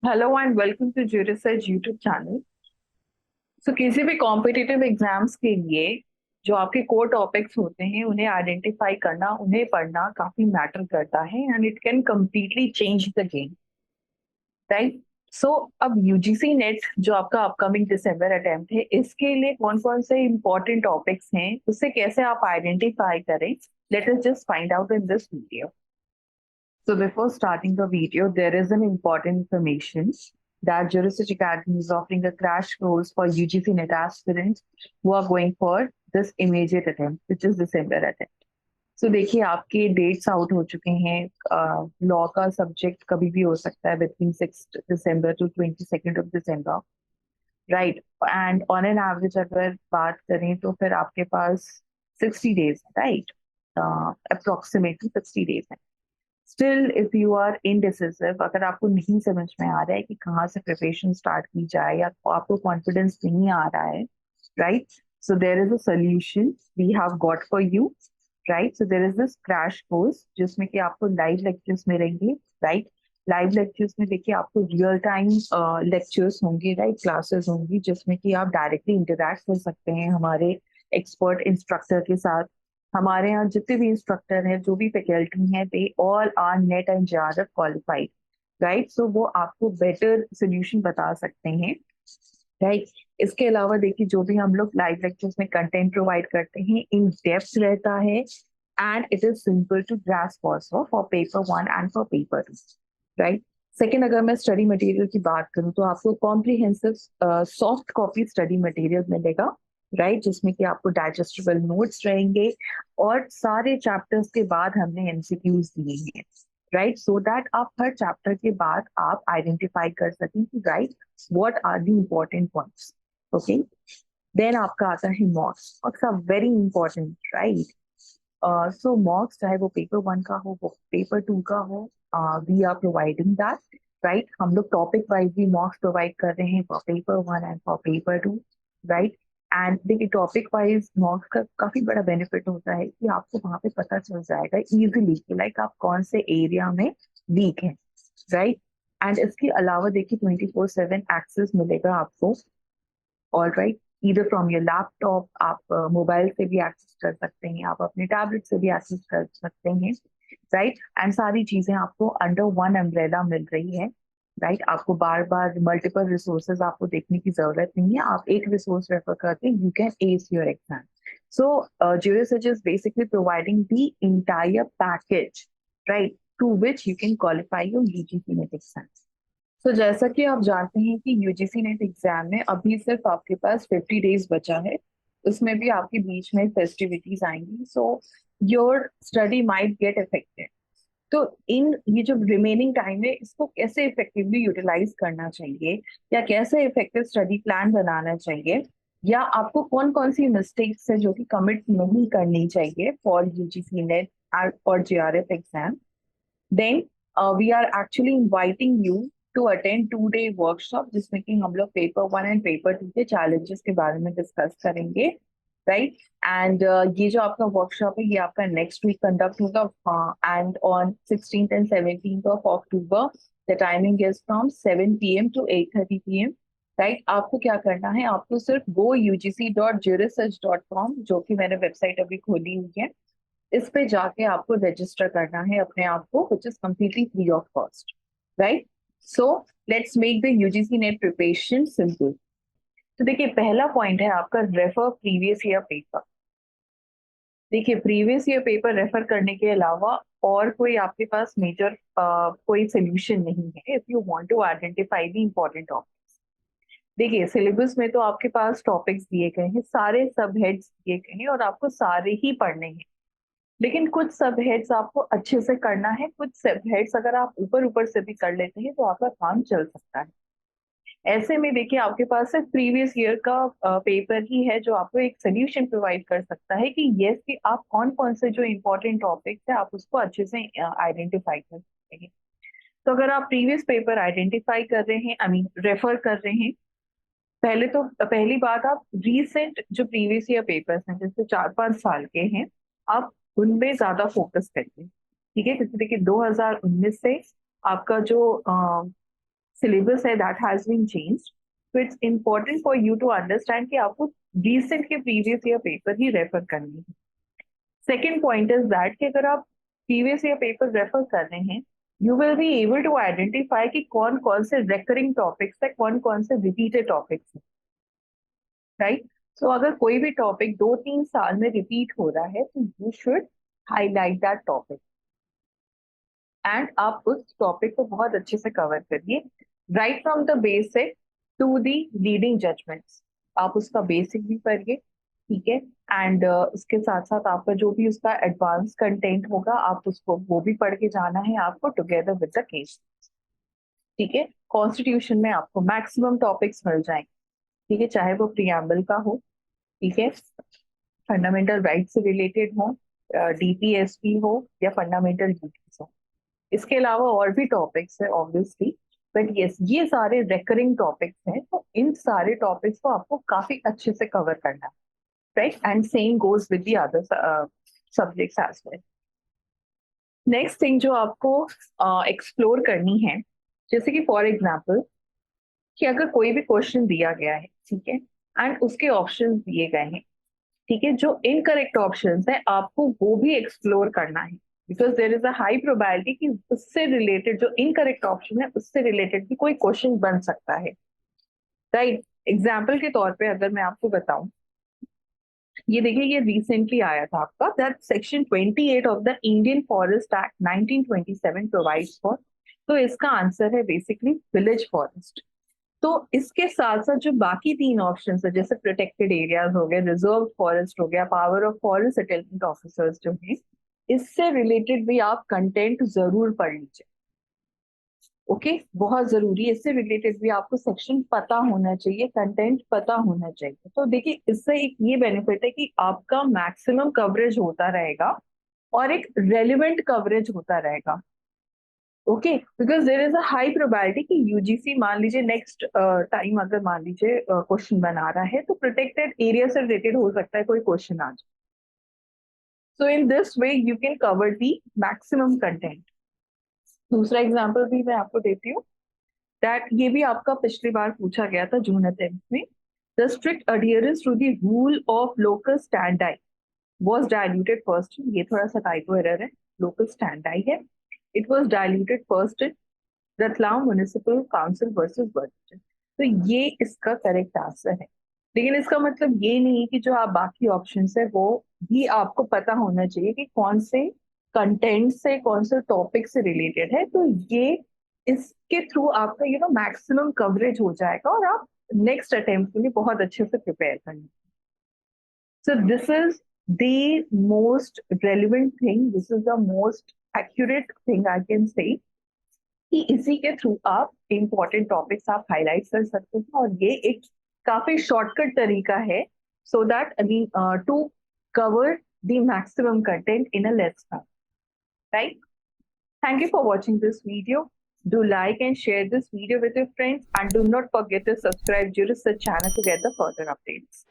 Hello and welcome to ज्यू research YouTube channel. सो किसी भी कॉम्पिटिटिव एग्जाम्स के लिए जो आपके कोर टॉपिक्स होते हैं उन्हें आइडेंटिफाई करना, उन्हें पढ़ना काफी मैटर करता है and it can completely change the game, right. So अब यूजीसी नेट जो आपका अपकमिंग दिसंबर अटेम्प्ट है, इसके लिए कौन कौन से इंपॉर्टेंट टॉपिक्स हैं, उसे कैसे आप आइडेंटिफाई करें, let us just find out in this video. So before starting the video, there is an important information that Jurassic Academy is offering a crash course for UGC NET aspirants who are going for this immediate attempt, which is December attempt. So देखिए आपके dates out हो चुके हैं। Law का subject कभी भी हो सकता है between 6 December to 22 December, right. And on an average अगर बात करें तो फिर आपके पास 60 डेज, राइट, अप्रोक्सीमेटली 60 डेज है। Still if you are indecisive, अगर आपको नहीं समझ में आ रहा है कि कहाँ से प्रिपरेशन स्टार्ट की जाए या आपको कॉन्फिडेंस नहीं आ रहा है, right, so there is a solution we have got for you, right. So there is this crash course जिसमें कि आपको लाइव लेक्चर्स मिलेंगे, राइट। लाइव लेक्चर्स में देखिए आपको रियल टाइम लेक्चर्स होंगे, राइट, क्लासेस होंगी जिसमें कि आप डायरेक्टली इंटरेक्ट कर सकते हैं हमारे एक्सपर्ट इंस्ट्रक्टर के साथ। हमारे यहाँ जितने भी इंस्ट्रक्टर हैं, जो भी फैकल्टी हैं, they all are NET and JRF qualified, right. So वो आपको बेटर सोल्यूशन बता सकते हैं, राइट। इसके अलावा देखिए जो भी हम लोग लाइव लेक्चर्स में कंटेंट प्रोवाइड करते हैं इन डेप्थ रहता है and it is simple to grasp also for paper 1 and for paper 2, right. Second, अगर मैं स्टडी मटेरियल की बात करूं तो आपको comprehensive soft copy study material मिलेगा, राइट, जिसमें कि आपको डाइजेस्टेबल नोट्स रहेंगे और सारे चैप्टर्स के बाद हमने एमसीक्यूज दिए हैं, राइट, सो दैट आप हर चैप्टर के बाद आप आइडेंटिफाई कर सकें कि right what are the important points. Okay, then आपका आता है mocks. Mocks are very important, right. So mocks चाहे वो पेपर 1 का हो, वो पेपर 2 का हो, we are providing that, right. हम लोग टॉपिक वाइज भी मॉक्स प्रोवाइड कर रहे हैं for paper 1 and for paper 2, right. And देखिए टॉपिक वाइज मॉक्स का काफी बड़ा बेनिफिट होता है कि आपको वहां पे पता चल जाएगा इजीली कि लाइक आप कौन से एरिया में वीक हैं, राइट। एंड इसके अलावा देखिए 24/7 एक्सेस मिलेगा आपको, ऑल राइट, इधर फ्रॉम योर लैपटॉप, आप मोबाइल से भी एक्सेस कर सकते हैं, आप अपने टैबलेट से भी एक्सेस कर सकते हैं, राइट। एंड सारी चीजें आपको अंडर वन अम्ब्रेला मिल रही है, राइट। आपको बार बार मल्टीपल रिसोर्सेज आपको देखने की जरूरत नहीं है, आप एक रिसोर्स रेफर करके you can S your exam. So Georesearch is basically providing the entire package, right, to which you can qualify your UGC NET exam. तो जैसा कि आप जानते हैं कि यूजीसी नेट एग्जाम में अभी सिर्फ आपके पास 50 डेज बचा है, उसमें भी आपके बीच में फेस्टिविटीज आएंगी, so your study might get affected. तो इन ये जो रिमेनिंग टाइम है, इसको कैसे इफेक्टिवली यूटिलाइज करना चाहिए या कैसे इफेक्टिव स्टडी प्लान बनाना चाहिए, या आपको कौन कौन सी मिस्टेक्स है जो कि कमिट नहीं करनी चाहिए फॉर यूजीसी नेट और JRF exam, then we are actually inviting you to attend 2 day workshop जिसमें कि हम लोग पेपर 1 एंड पेपर 2 के चैलेंजेस के बारे में डिस्कस करेंगे, राइट। एंड ये जो आपका वर्कशॉप है ये आपका नेक्स्ट वीक कंडक्ट होगा and on 16th and 17th of October. The timing is from 7 PM to 8:30 PM, right. आपको क्या करना है, आपको सिर्फ go.ugc.jurissearch.com, जो कि मैंने वेबसाइट अभी खोली हुई है, इस पे जाके आपको रजिस्टर करना है अपने आप को, which is completely free of cost, right. So let's make the UGC net preparation simple. तो देखिए पहला पॉइंट है आपका रेफर प्रीवियस ईयर पेपर। देखिए प्रीवियस ईयर पेपर रेफर करने के अलावा और कोई आपके पास मेजर कोई सोल्यूशन नहीं है if you want to identify the important topics. देखिए सिलेबस में तो आपके पास टॉपिक्स दिए गए हैं, सारे सब हेड्स दिए गए हैं और आपको सारे ही पढ़ने हैं, लेकिन कुछ सब हेड्स आपको अच्छे से करना है, कुछ सब हेड्स अगर आप ऊपर ऊपर से भी कर लेते हैं तो आपका काम चल सकता है। ऐसे में देखिए आपके पास सिर्फ प्रीवियस ईयर का पेपर ही है जो आपको एक सोल्यूशन प्रोवाइड कर सकता है कि यस कि आप कौन कौन से जो इम्पोर्टेंट टॉपिक्स है आप उसको अच्छे से आइडेंटिफाई कर सकते हैं। तो अगर आप प्रीवियस पेपर आइडेंटिफाई कर रहे हैं, आई मीन रेफर कर रहे हैं, पहले तो पहली बात, आप रीसेंट जो प्रीवियस ईयर पेपर्स हैं जैसे 4-5 साल के हैं, आप उनमें ज्यादा फोकस करिए, ठीक है। क्योंकि देखिए 2019 से आपका जो सिलेबस है दैट हैज बीन चेंज्ड, तो it's important for you to understand कि आपको रिसेंट के प्रीवियस ईयर पेपर ही रेफर करनी है। सेकेंड पॉइंट इज दैट कि अगर आप प्रीवियस ईयर पेपर रेफर कर रहे हैं, you will be able to identify कि कौन कौन से रेकरिंग टॉपिक्स है, कौन कौन से रिपीटेड टॉपिक्स है, राइट। सो अगर कोई भी टॉपिक 2-3 साल में रिपीट हो रहा है तो you should highlight that topic and आप उस टॉपिक को बहुत अच्छे से कवर करिए, right from the basic to the reading judgments. आप उसका बेसिक भी पढ़िए, ठीक है, एंड उसके साथ साथ आपका जो भी उसका एडवांस कंटेंट होगा आप उसको वो भी पढ़ के जाना है आपको, टुगेदर विद द केस, ठीक है। कॉन्स्टिट्यूशन में आपको मैक्सिमम टॉपिक्स मिल जाएंगे, ठीक है, चाहे वो प्रियम्बल का हो, ठीक है, फंडामेंटल राइट से रिलेटेड हो, डीपीएसपी हो या फंडामेंटल ड्यूटीज हो। इसके अलावा और भी टॉपिक्स है ऑब्वियसली, बट यस ये सारे रेकरिंग टॉपिक्स हैं, तो इन सारे टॉपिक्स को आपको काफी अच्छे से कवर करना है, right, and same goes with the other subjects as well. Next thing जो आपको एक्सप्लोर करनी है, जैसे कि फॉर एग्जाम्पल कि अगर कोई भी क्वेश्चन दिया गया है, ठीक है, एंड उसके ऑप्शंस दिए गए हैं, ठीक है, जो इनकरेक्ट ऑप्शंस है आपको वो भी एक्सप्लोर करना है, because there is a high probability कि उससे रिलेटेड जो इनकरेक्ट ऑप्शन है उससे रिलेटेड भी कोई क्वेश्चन बन सकता है, राइट। एग्जाम्पल के तौर पे अगर मैं आपको बताऊं, ये देखिए ये रिसेंटली आया था आपका, that section 28 of the Indian forest act 1927 provides for, तो इसका आंसर है बेसिकली विलेज फॉरेस्ट। तो इसके साथ साथ जो बाकी 3 ऑप्शन है, जैसे प्रोटेक्टेड एरियाज हो गए, रिजर्व फॉरेस्ट हो गया, power of forest settlement officers जो है, इससे रिलेटेड भी आप कंटेंट जरूर पढ़ लीजिए, ओके, बहुत जरूरी है। इससे रिलेटेड भी आपको सेक्शन पता होना चाहिए, कंटेंट पता होना चाहिए। तो देखिए इससे एक ये बेनिफिट है कि आपका मैक्सिमम कवरेज होता रहेगा और एक रेलिवेंट कवरेज होता रहेगा, okay, because there is a high probability कि यूजीसी मान लीजिए नेक्स्ट टाइम अगर मान लीजिए क्वेश्चन बना रहा है तो प्रोटेक्टेड एरिया से रिलेटेड हो सकता है कोई क्वेश्चन आ जाए। So in this way you can cover the maximum content. दूसरा एग्जाम्पल भी मैं आपको देती हूँ, दैट ये भी आपका पिछली बार पूछा गया था जून अटेम्प्ट में। The strict adherence to the rule of local standi was diluted first, ये थोड़ा सा टाइपो एरर है, लोकल स्टैंडाई है, it was diluted first in Ratlam municipal council versus Berlin. तो ये इसका करेक्ट आंसर है, लेकिन इसका मतलब ये नहीं है कि जो आप बाकी ऑप्शंस है वो भी आपको पता होना चाहिए कि कौन से कंटेंट से कौन से टॉपिक से रिलेटेड है, तो ये इसके थ्रू आपका मैक्सिमम कवरेज हो जाएगा और आप नेक्स्ट अटेम्प्ट के लिए बहुत अच्छे से प्रिपेयर करेंगे। So this is the most relevant thing, this is the most accurate thing I can say, कि इसी के थ्रू आप इम्पोर्टेंट टॉपिक्स आप हाईलाइट कर सकते हैं, और ये एक काफी शॉर्टकट तरीका है so that to cover the maximum content in a less time, right. Thank you for watching this video. Do like and share this video with your friends, and do not forget to subscribe to the channel to get the further updates.